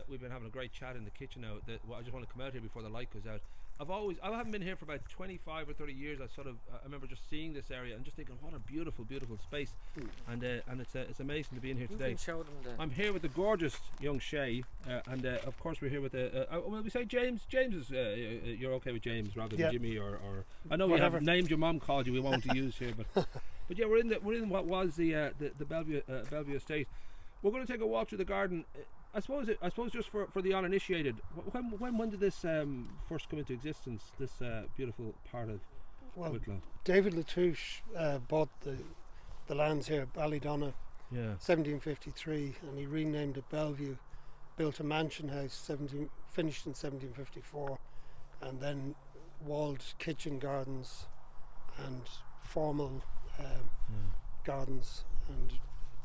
We've been having a great chat in the kitchen now. I just want to come out here before the light goes out. I haven't been here for about 25 or 30 years. I remember just seeing this area and just thinking, what a beautiful, beautiful space. And it's amazing to be in here today. I'm here with the gorgeous young Shay, and of course we're here with will we say James? James is you're okay with James rather than Jimmy or I know whatever. We have named your mum called you. We won't use here, but yeah, we're in what was the Bellevue estate. We're going to take a walk through the garden. I suppose just for the uninitiated, when did this first come into existence? This beautiful part of Wicklow. David Touche bought the lands here, Ballydonna, 1753, and he renamed it Bellevue. Built a mansion house, finished in 1754, and then walled kitchen gardens and formal gardens and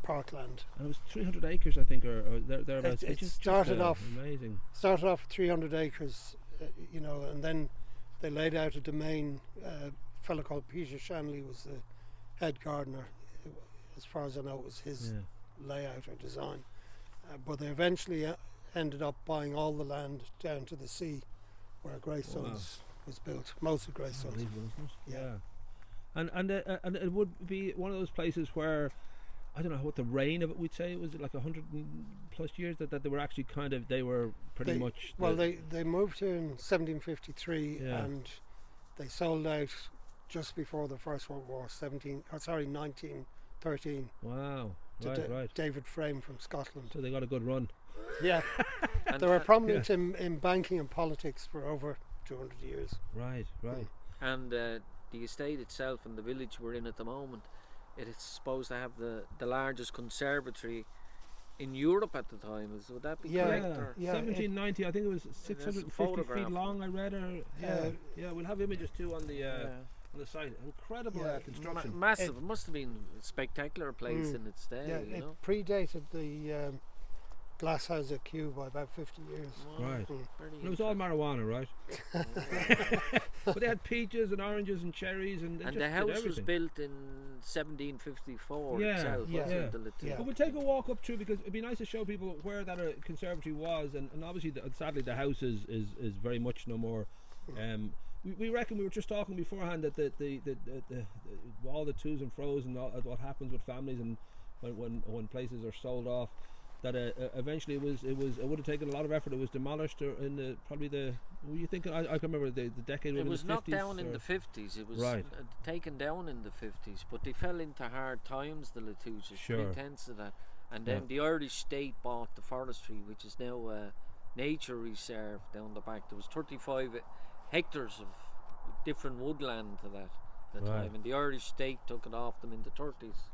parkland. And it was 300 acres, I think, or thereabouts. It started off amazing. Started off 300 acres, and then they laid out a domain. A fellow called Peter Shanley was the head gardener. As far as I know, it was his layout or design. But they eventually ended up buying all the land down to the sea, where Graceful was built. Most of Graceful. Yeah. And it would be one of those places where, I don't know what the reign of it would say. Was it like 100+ years that they were actually they were pretty much. They moved here in 1753 and they sold out just before the First World War. 1913. Wow. Right. David Frame from Scotland. So they got a good run. Yeah. They were prominent in banking and politics for over 200 years. Right. And the estate itself and the village we're in at the moment, it is supposed to have the largest conservatory in Europe at the time. Would that be correct? Yeah. 1790. I think it was 650 feet long. I read. We'll have images too on the site. Incredible construction. Massive. It must have been a spectacular place in its day. Yeah, it predated the glass house at Kew by about 50 years. Right. And it was all marijuana, right? But they had peaches and oranges and cherries and the house was built in 1754 itself. But we'll take a walk up through, because it'd be nice to show people where that conservatory was, and obviously sadly the house is very much no more. We reckon, we were just talking beforehand, that the all the to's and fro's and all, what happens with families and when places are sold off, that eventually it would have taken a lot of effort. It was demolished in were you thinking? I can remember the decade. It was knocked down in the 50s. It was taken down in the 50s, but they fell into hard times, the Latouches. Pretty intense of that. And then the Irish state bought the forestry, which is now a nature reserve down the back. There was 35 hectares of different woodland to that at the time, and the Irish state took it off them in the 30s.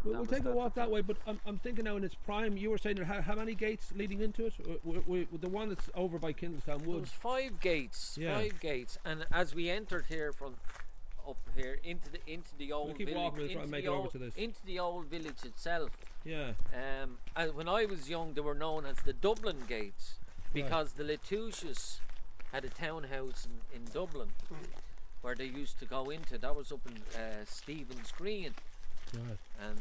We'll take a walk that way, but I'm thinking now in its prime. You were saying how many gates leading into it? The one that's over by Kindlestown Wood. There was 5 gates. 5 gates, and as we entered here from up here into the old village, into the old village itself. Yeah. When I was young, they were known as the Dublin gates, because the Latouches had a townhouse in Dublin where they used to go into. That was up in Stephen's Green. Right. And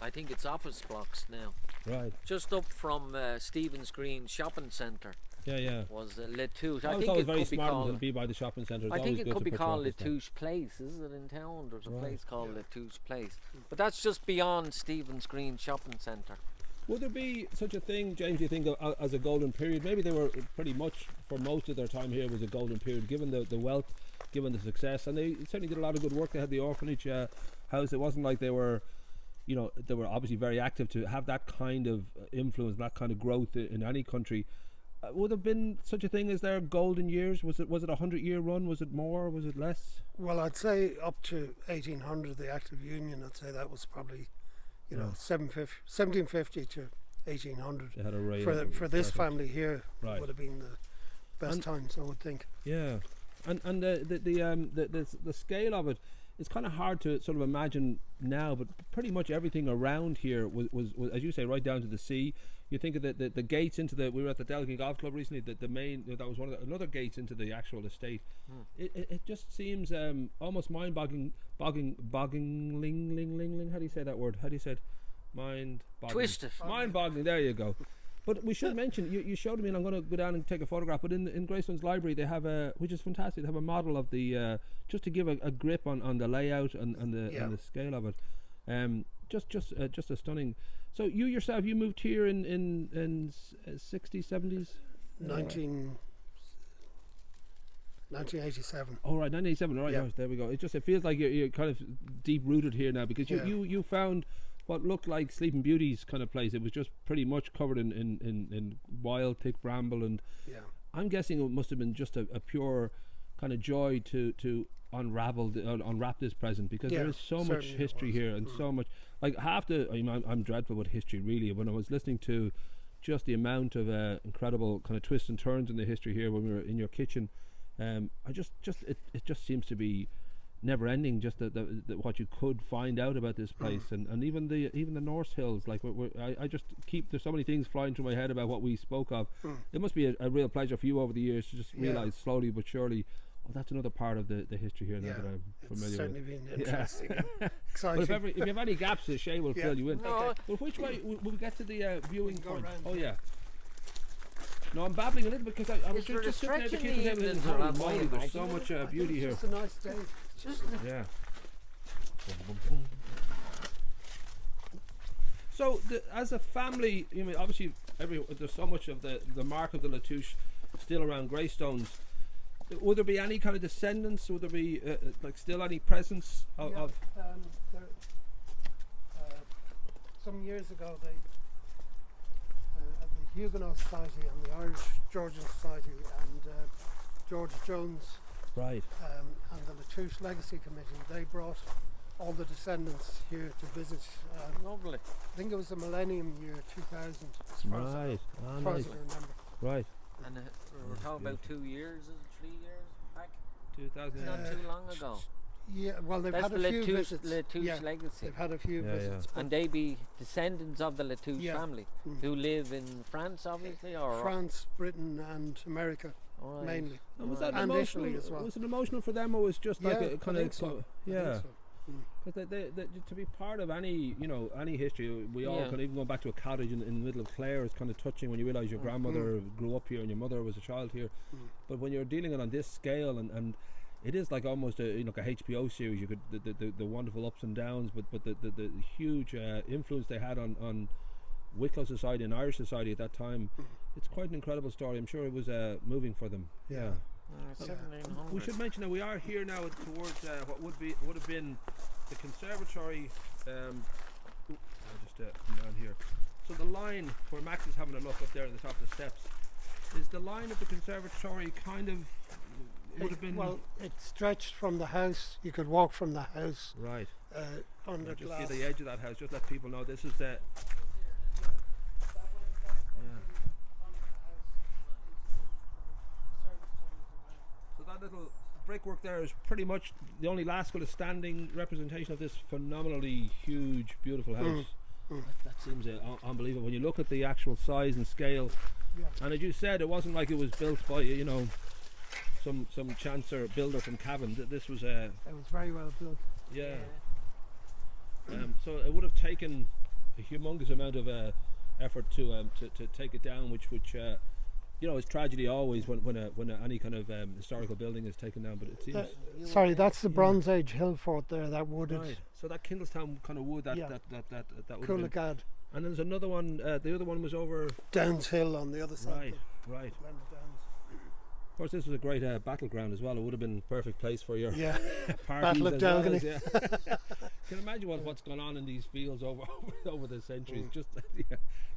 I think it's office blocks now. Right. Just up from Stephen's Green shopping centre. Yeah. Was Latouche. I think it very smart to be by the shopping centre. I think it could be called Latouche Place. Is it in town? There's a place called Latouche Place, but that's just beyond Stephen's Green shopping centre. Would there be such a thing, James, you think, as a golden period? Maybe they were pretty much, for most of their time here, was a golden period, given the wealth, given the success, and they certainly did a lot of good work. They had the orphanage house. It wasn't like they were obviously very active to have that kind of influence, that kind of growth in any country. Would have been such a thing as their golden years? Was it a 100-year run? Was it more? Was it less? Well, I'd say up to 1800, the Act of Union. I'd say that was probably 1750 to 1800. They had a ray for this family here. Would have been the best times, I would think. Yeah, and the scale of it, it's kind of hard to sort of imagine now, but pretty much everything around here was as you say, right down to the sea. You think of the gates into we were at the Delgany Golf Club recently, the main, that was another gates into the actual estate. It just seems almost mind-boggling, how do you say that word? How do you say it? Mind-boggling. Twist it. Mind-boggling, there you go. But we should mention, you showed me, and I'm going to go down and take a photograph, but in Greystone's library they have which is fantastic, they have a model of the, just to give a grip on the layout and the scale of it. Just a stunning. So you yourself, you moved here in 60s, 70s? 1987. Oh right, 1987. All right, yes, there we go. It feels like you're kind of deep rooted here now, because you found what looked like Sleeping Beauty's kind of place. It was just pretty much covered in wild, thick bramble, and I'm guessing it must have been just a pure kind of joy to unwrap this present, because there is so much history here, and so much, like I'm dreadful with history really. When I was listening to just the amount of incredible kind of twists and turns in the history here when we were in your kitchen, it just seems to be never ending, just what you could find out about this place, and even the Norse Hills, like I just keep, there's so many things flying through my head about what we spoke of. It must be a real pleasure for you over the years to just realize slowly but surely, that's another part of the history here now that I'm familiar it's certainly with. been interesting. Exciting. But if you have any gaps, Shay will fill you in. Well, which way will we get to the viewing point? Oh yeah. No, I'm babbling a little bit because I was just sitting at the kitchen table and holy moly, there's so much beauty here. It's a nice day. Yeah. So, as a family, I mean, obviously, there's so much of the mark of the Latouche still around Greystones. Would there be any kind of descendants? Would there be like still any presence of? Some years ago, they the Huguenot Society and the Irish Georgian Society and George Jones, right, and the Latouche Legacy Committee, they brought all the descendants here to visit. Lovely. I think it was the millennium year 2000, as far as I remember. Right. And we're talking about 2 years, is it 3 years back? 2000. Not too long ago. Yeah, well, they've That's had a few visits. Latouche Legacy. They've had a few visits. And they be descendants of the Latouche family who live in France, obviously, or France, Britain, and America mainly. And was that and emotional Italy as well? Was it emotional for them, or was it just like a kind of yeah? Because to be part of any history, we all can, even going back to a cottage in the middle of Clare, is kind of touching when you realise your grandmother grew up here and your mother was a child here. But when you're dealing it on this scale, and it is like almost like a HBO series. You could the wonderful ups and downs, but the huge influence they had on Wicklow society and Irish society at that time. It's quite an incredible story. I'm sure it was moving for them. Yeah. We should mention that we are here now towards what would have been the conservatory. I'll just come down here. So the line where Max is having a look up there at the top of the steps, is the line of the conservatory kind of would have been. Well, it stretched from the house. You could walk from the house. Right. Under just glass. see the edge of that house. Just let people know this is the. That little brickwork there is pretty much the only last kind of standing representation of this phenomenally huge, beautiful house. That seems unbelievable when you look at the actual size and scale. And as you said, it wasn't like it was built by some chancer builder from Cavan. This was it was very well built. Yeah. So it would have taken a humongous amount of effort to take it down, which it's tragedy always when any kind of historical building is taken down, but it seems. Sorry, that's the Bronze Age hill fort there, that wooded. Right. So that Kindlestown kind of wood, that would Coolagad. And then there's another one. The other one was over Downs Hill on the other side. Right. Of course, this was a great battleground as well. It would have been a perfect place for your Battle of Delgany. Can you imagine what's gone on in these fields over the centuries? Just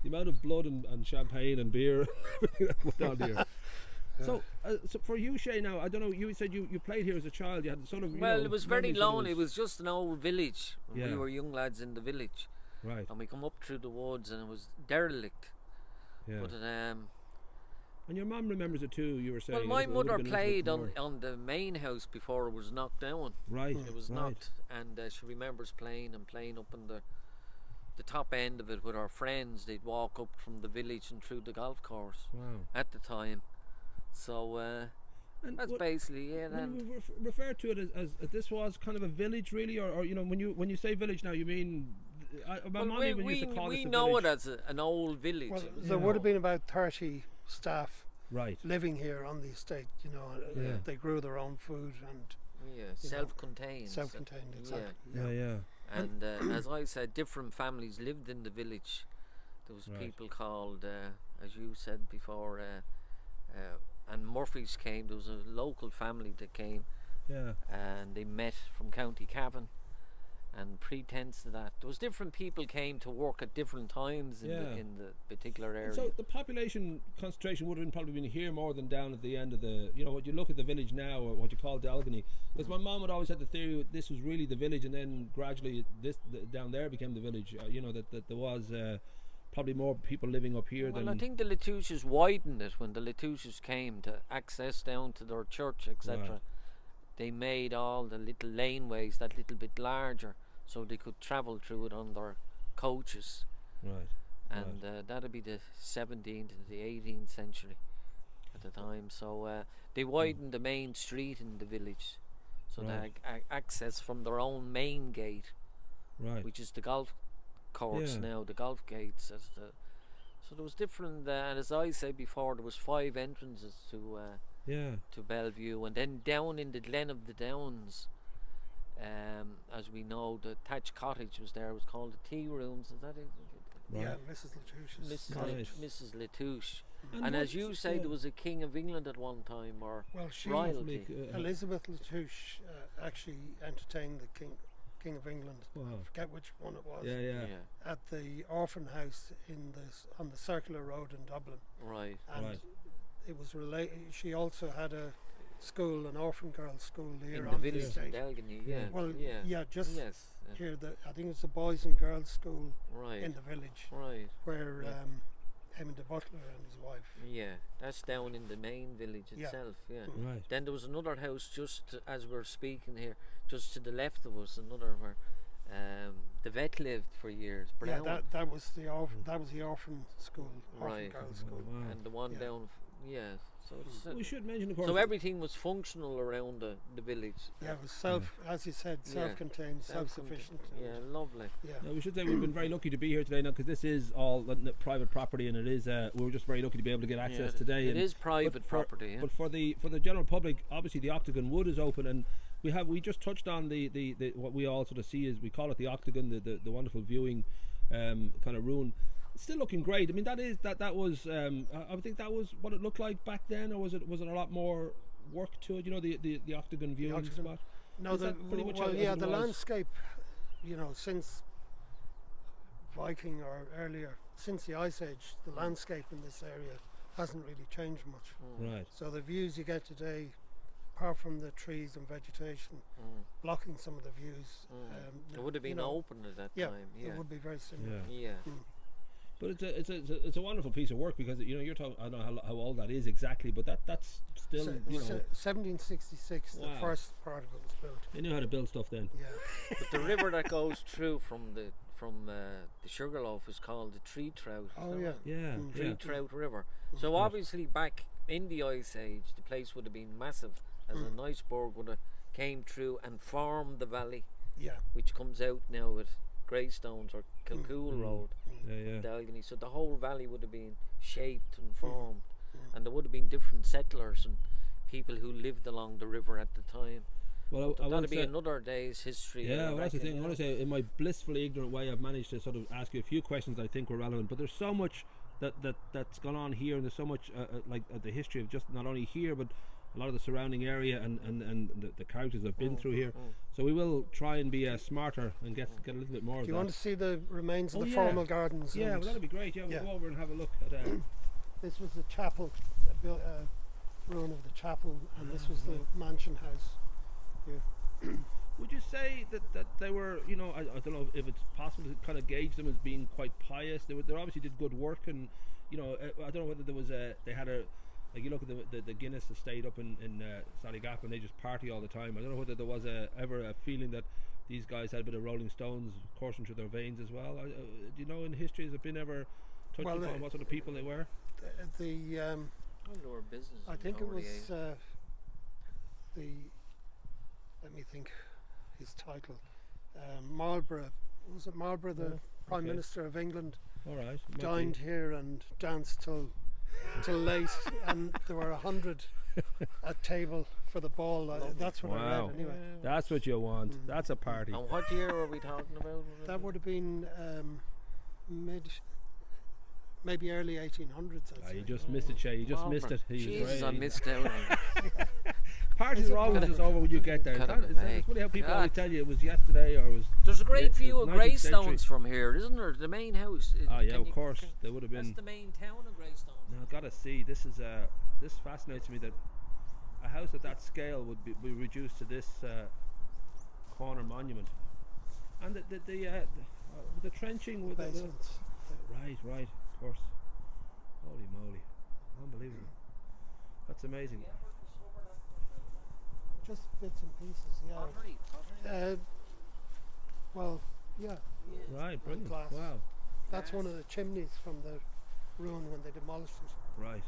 the amount of blood and champagne and beer and everything that went on here. So for you, Shay, now I don't know. You said you played here as a child. You had sort of it was very lonely. It was just an old village. Yeah. We were young lads in the village, right? And we come up through the woods, and it was derelict. Yeah. But and your mum remembers it too. You were saying. Well, my mother played on the main house before it was knocked down. Right. It was knocked, and she remembers playing up on the top end of it with our friends. They'd walk up from the village and through the golf course. Wow. At the time. So that's basically it. When you refer to it as this was kind of a village, really, or when you say village now, you mean my mum even used to call we this a know village. it as an old village. Well, It was there an would have old- been about 30 staff Right. living here on the estate. You know, Yeah. they grew their own food and self-contained. self-contained. Exactly. Yeah. And as I said, different families lived in the village. There was Right. people called, as you said before, and Murphy's came. There was a local family that came, Yeah. and they met from County Cavan. And pretense to that, there was different people came to work at different times in the particular area. And so the population concentration would have probably been here more than down at the end of the, what you look at the village now, or what you call Delgany. Because my mum had always had the theory that this was really the village, and then gradually down there became the village. That there was probably more people living up here than. Well, I think the Latouches widened it when the Latouches came to access down to their church, etc. Right. They made all the little laneways that little bit larger, so they could travel through it on their coaches. Right. And that'd be the 17th to the 18th century at the time. So they widened the main street in the village, so Right. they access from their own main gate, Right. which is the golf course Yeah. now, the golf gates. So there was different, and as I said before, there was 5 entrances to Bellevue, and then down in the Glen of the Downs, as we know, the thatched cottage was there. It was called the Tea Rooms. Is that it? Right. Yeah, Mrs. Latouche's. Mrs. Latouche. And And as what's- you say, there was a King of England at one time, or Well, she royalty. Elizabeth Latouche actually entertained the King of England. Wow. I forget which one it was. Yeah. At the orphan house on the Circular Road in Dublin, Right. and Right. it was related. She also had a school, an orphan girls' school here In the on the village in estate. Delgany, yeah. Well, yeah. just Yes. here. I think it's a boys and girls school Right. in the village Right. where Yeah. Eamon the butler and his wife. Yeah. That's down in the main village Yeah. itself. Yeah. Right. Then there was another house as we're speaking here, just to the left of us, another where the vet lived for years. Brown. Yeah, that was the orphan school, orphan Right. girls' school. Wow. And the one Yeah. down. Yeah. So it's, We should mention, of course. so everything was functional around the village. Yeah, it was as you said, Yeah. self-contained, self-sufficient. Yeah, lovely. Yeah. Now, we should say we've been very lucky to be here today now, because this is all private property, and it is. We were just very lucky to be able to get access today. It and is private property. Yeah. But for the general public, obviously the Octagon Wood is open, and we just touched on the what we all sort of see is, we call it the Octagon, the wonderful viewing kind of ruin. It's still looking great. I mean, that was I would think that was what it looked like back then, or was it a lot more work to it? The Octagon viewing Octagon. spot. No, Is that pretty much well, as yeah, it the was? landscape, since Viking or earlier, since the Ice Age, the landscape in this area hasn't really changed much. Right. So the views you get today, apart from the trees and vegetation blocking some of the views, It would have been open at that time. Yeah. it would be very similar. Yeah. Yeah. But it's a wonderful piece of work, because you're talking, I don't know how old that is exactly, but that's still 1766, Wow. the first part of it was built. they knew how to build stuff then. Yeah. But the river that goes through from the Sugarloaf is called the Tree Trout. Oh is yeah. that Yeah, Mm. Tree yeah. Trout River. So obviously back in the Ice Age, the place would have been massive, as an iceberg would have came through and formed the valley, Yeah. which comes out now at Greystones or Kilcool Road, Yeah. Delgany. So the whole valley would have been shaped and formed, and there would have been different settlers and people who lived along the river at the time. Well, I want That'd to be say, another day's history. yeah, I well, that's the reckon. thing. I want to say, in my blissfully ignorant way, I've managed to sort of ask you a few questions I think were relevant. But there's so much that's gone on here, and there's so much the history of just not only here, but a lot of the surrounding area and the characters that have been through here. So we will try and be smarter and get a little bit more of Do you that. want to see the remains of Oh, the yeah. formal gardens? Yeah, and well, that'd be great. Yeah, we'll Yeah. go over and have a look at. This was the chapel, ruin of the chapel, and this was the mansion house. Here. Would you say that they were, I don't know if it's possible to kind of gauge them as being quite pious? They obviously did good work, and I don't know whether there was they had like you look at the Guinness estate up in Sallygap, and they just party all the time. I don't know whether there was ever a feeling that these guys had a bit of Rolling Stones coursing through their veins as well. Do you know, in history, has it been ever touched upon what sort of people they were? Well, business. I think it was let me think, his title. Marlborough Was it Marlborough, the Prime Minister of England, All right. dined here and danced till late, and there were 100 at table for the ball. That's what I read anyway. That's what you want. That's a party. And what year are we talking about? That would have been maybe early 1800s. You just missed it, Shay. You just missed it. Jesus, I missed out on it. Parties are always just over when you get there. It's funny how people always tell you it was yesterday or it was. There's a great view of 19th Greystones century. from here, isn't there? The main house. Of course. They would have been. That's the main town of Greystones. Now, I've got to see. This fascinates me that a house at that scale would be reduced to this corner monument, and the trenching with basements. Right, of course. Holy moly, unbelievable! That's amazing. Just bits and pieces, yeah. Pottery. Well, yeah. Right, brilliant. Glass. Wow. That's one of the chimneys from the ruin when they demolished it. Right.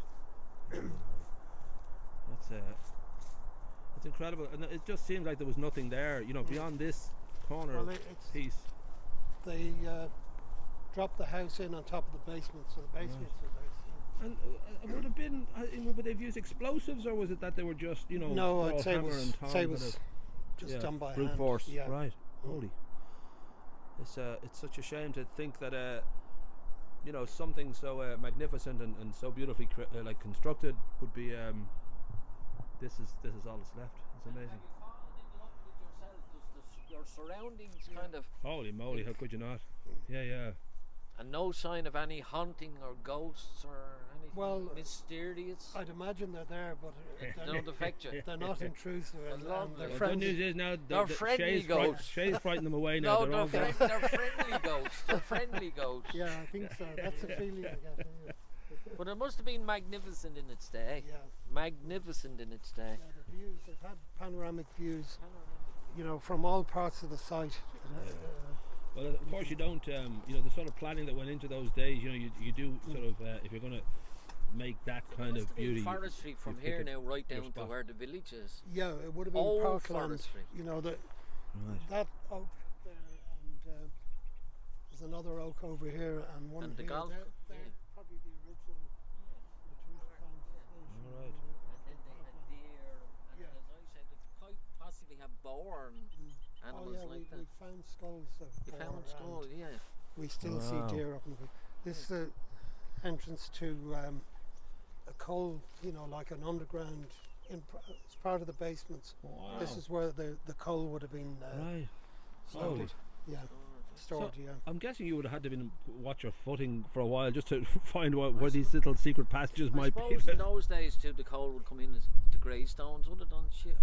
That's incredible, and it just seems like there was nothing there, beyond this corner piece. They dropped the house in on top of the basement, so the basements are there. And it would have been, would they've used explosives, or was it that they were just, No, I'd say it was just done by brute hand. force. Yeah. Right. Holy. It's such a shame to think that something so magnificent and so beautifully constructed would be this is all that's left. It's amazing. Your surroundings kind of. Holy moly! How could you not? Yeah. And no sign of any haunting or ghosts or anything mysterious. I'd imagine they're there, but they don't affect you. They're not intrusive. The good news is now they're friendly ghosts. Shay's frightened them away now. No, they're friendly ghosts. They're friendly ghosts. Yeah, I think so. That's a feeling I get. But it must have been magnificent in its day. Yeah. Magnificent in its day. Yeah, the views, they've had panoramic views, from all parts of the site. Well, of course you don't. The sort of planning that went into those days. You do sort of if you're going to make that kind of beauty. Forestry from here now right down to where the village is. Yeah, it would have been old parkland. Forestry. That oak there, and there's another oak over here, and one and the here. golf. They're probably the original. All right. And then they had deer, and as I said, it quite possibly have boar and animals like that. We found skulls of You boar, found skulls, and yeah. we still see deer up in the. This is the entrance to a coal, like an underground. It's part of the basements. Wow. This is where the coal would have been stored. Yeah. Stored, so I'm guessing you would have had to watch your footing for a while just to find where these little secret passages might be. I suppose in those days too, the coal would come in to Greystones, would it,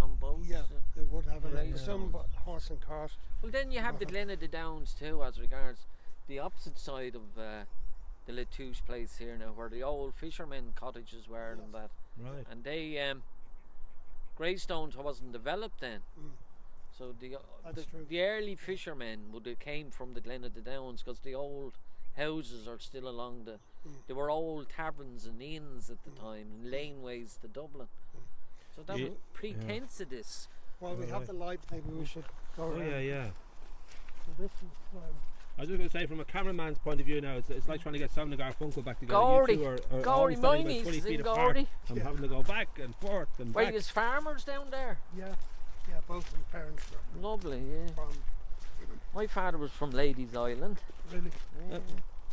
on boats? Yeah, they would have some horse and cart. Well, then you have the Delgany Downs too, as regards the opposite side of the Touche place here now, where the old fishermen cottages were and that. Right. And they Greystones wasn't developed then. So the early fishermen would have came from the Delgany Downs, because the old houses are still along the. There were old taverns and inns at the time, and laneways to Dublin. So that was pretense to this. Well, we have the light. Maybe we should go around. Yeah. So this is. I was just going to say, from a cameraman's point of view now, it's like trying to get Sam and Garfunkel back together. Gordy, you two are Gordy, always my standing niece about 20 is feet in apart. Gordy. I'm having to go back and forth and Wait, back. there's farmers down there? Yeah, both my parents were lovely, yeah. from. My father was from Ladies Island. Really?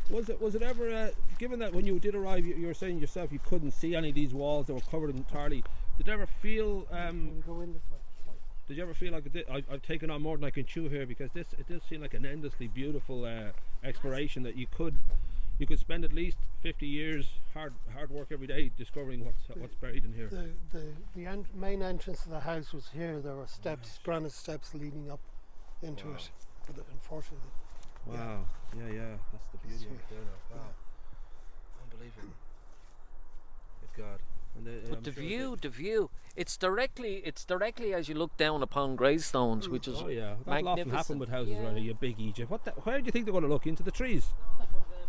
Was it ever, given that when you did arrive, you were saying yourself you couldn't see any of these walls that were covered entirely, did you ever feel We'll go in this way. did you ever feel like I've taken on more than I can chew here, because it does seem like an endlessly beautiful exploration that you could spend at least 50 years hard work every day discovering what's buried in here. The main entrance of the house was here. There were steps, granite steps leading up into it. But unfortunately. Wow. Yeah. That's the beauty of it there now. Wow. Unbelievable. Good God. And But the view, it's directly as you look down upon Greystones, which is that'll often happen with houses around here, you big Egypt. Where do you think they're going to look? Into the trees?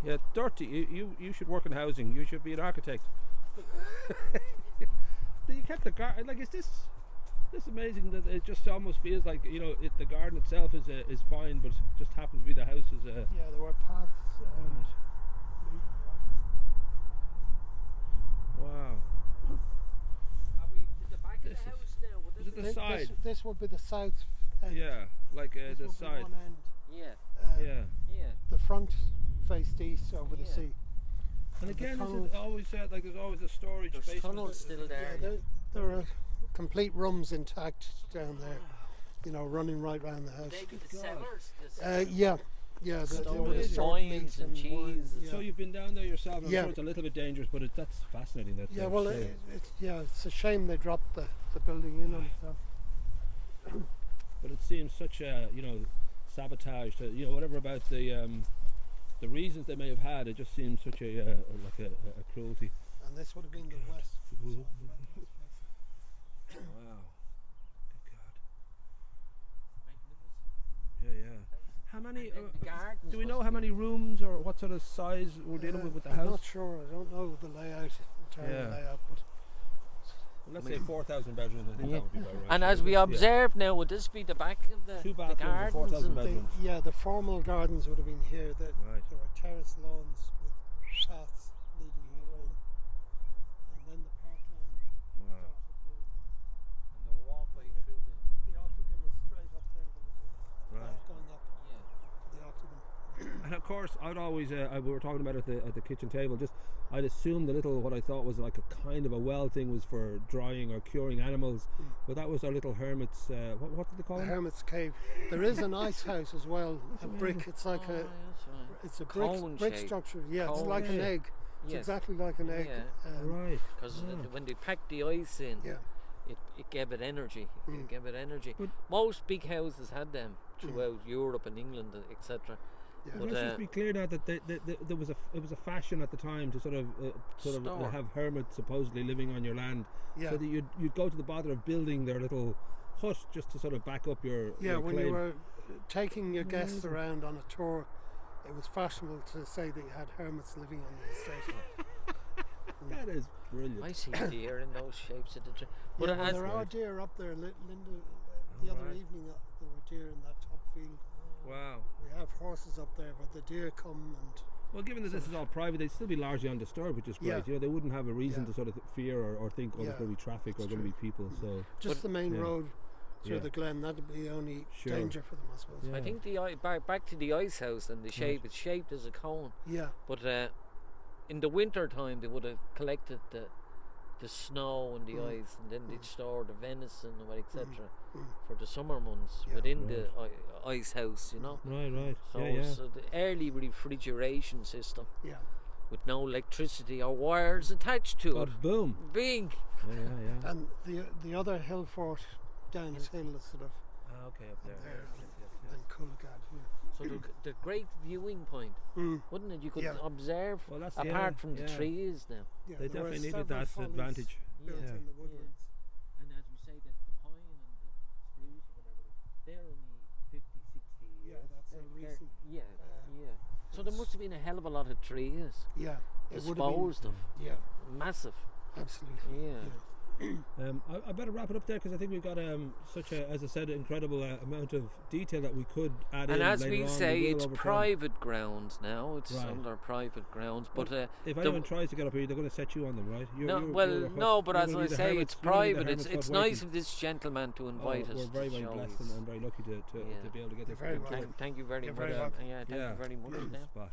Yeah, dirty. You should work in housing. You should be an architect. You kept the garden. Like, is this It's amazing that it just almost feels like, you know, the garden itself is fine, but just happens to be the house is. Yeah, there were paths. Wow. Are we to the back of the house now? Would Is it the side? This would be the south end. Yeah, like This the would be side. one end. Yeah. Yeah. Yeah. The front faced east over the Yeah. sea. And the again, tunnels- it's always said like there's always a storage There's space. tunnels still there. Yeah, there are complete rooms intact down there. You know, running right round the house. They be the cellars. Yeah. Yeah, the Storage, stored wines meats and wine, cheese. yeah. So you've been down there yourself. I'm Yeah. sure it's a little bit dangerous, but that's fascinating. That Yeah, well, it's a shame they dropped the building in on itself. but it seems such a, you know, sabotage. To, you know, whatever about the reasons they may have had, it just seems such a like a cruelty. And this would have been the west. Wow. side. Good God. Yeah. How many? Do we know how many rooms or what sort of size we're dealing with the I'm house? not sure. I don't know the layout, internal layout, but Let's say 4,000 bedrooms. I think that would be about right. And as we observe now, would this be the back of the, 2 the bathrooms and gardens? 4,000 and bedrooms. the formal gardens would have been here. Right. There were terrace lawns with paths leading around, and then the parkland. Wow. And the walkway through the. The octagon is straight up there. There was a Right. path going up Yeah. to the octagon. And of course, I'd always we were talking about it at the kitchen table. Just I'd assume the little what I thought was like a kind of a well thing was for drying or curing animals, but that was our little hermit's. What did they call The it? Hermit's Cave. There is an ice house as well. A brick. It's like Oh, a. that's right. It's a Cone brick shape. structure. Yeah, it's Cone like an shape. egg. It's Yes. exactly like an egg. Yeah. Right. Because when they packed the ice in, Yeah. it gave it energy. It gave it energy. But- Most big houses had them throughout Europe and England, etc. Yeah. But, Let's just be clear now that there was it was a fashion at the time to sort of Store. have hermits supposedly living on your land, Yeah. so that you'd go to the bother of building their little hut just to sort of back up your Yeah, when claim. you were taking your guests around on a tour, it was fashionable to say that you had hermits living on the estate. That is brilliant. I see deer in those shapes of the tree. But Yeah, well, as there are deer up there. Lynda, the other Alright. evening, there were deer in that top field. Wow. We have horses up there, but the deer come and Well, given that this is all private, they'd still be largely undisturbed, which is great. Yeah. You know, they wouldn't have a reason Yeah. to sort of fear or think, oh, there's Yeah, going to be traffic or it's going to be people. So just the main yeah. road through Yeah. the glen. That'd be the only Sure. danger for them, I suppose. Yeah. I think back to the ice house and the shape, it's shaped as a cone. Yeah. But in the winter time, they would have collected the snow and the ice, and then they'd store the venison or etc. for the summer months Yeah. within the ice house, you know. right. So, yeah. so the early refrigeration system Yeah. with no electricity or wires attached to it. God, boom. Big. Yeah. And the other hill fort downhill is sort of Okay, up there. there and Coolagad here. So the great viewing point, Mm. wouldn't it? You could Yeah. observe Well, that's apart from the yeah. trees now. Yeah, They there were definitely needed several that follies advantage. built Yeah. in the woodlands. And as we say, that the pine and the spruce or whatever, they're only 50, 60 years. Yeah, that's a recent. Yeah. So there must have been a hell of a lot of trees Yeah, it would have been. disposed of. Yeah, Massive. absolutely. Yeah. I better wrap it up there because I think we've got such a, as I said, incredible amount of detail that we could add in. And as later we on. say, will it's over time. private grounds now. It's Right. under private grounds. But If anyone tries to get up here, they're going to set you on them, right? You're no, the but host. as You're I gonna be the say, hermits- it's you're gonna be the private. hermits It's waiting. nice of this gentleman to invite us. We're very, to very show blessed us. and very lucky to Yeah. be able to get You're this. very for you. welcome. Thank you very You're much. very welcome. Yeah, thank you very much. Now. Spot.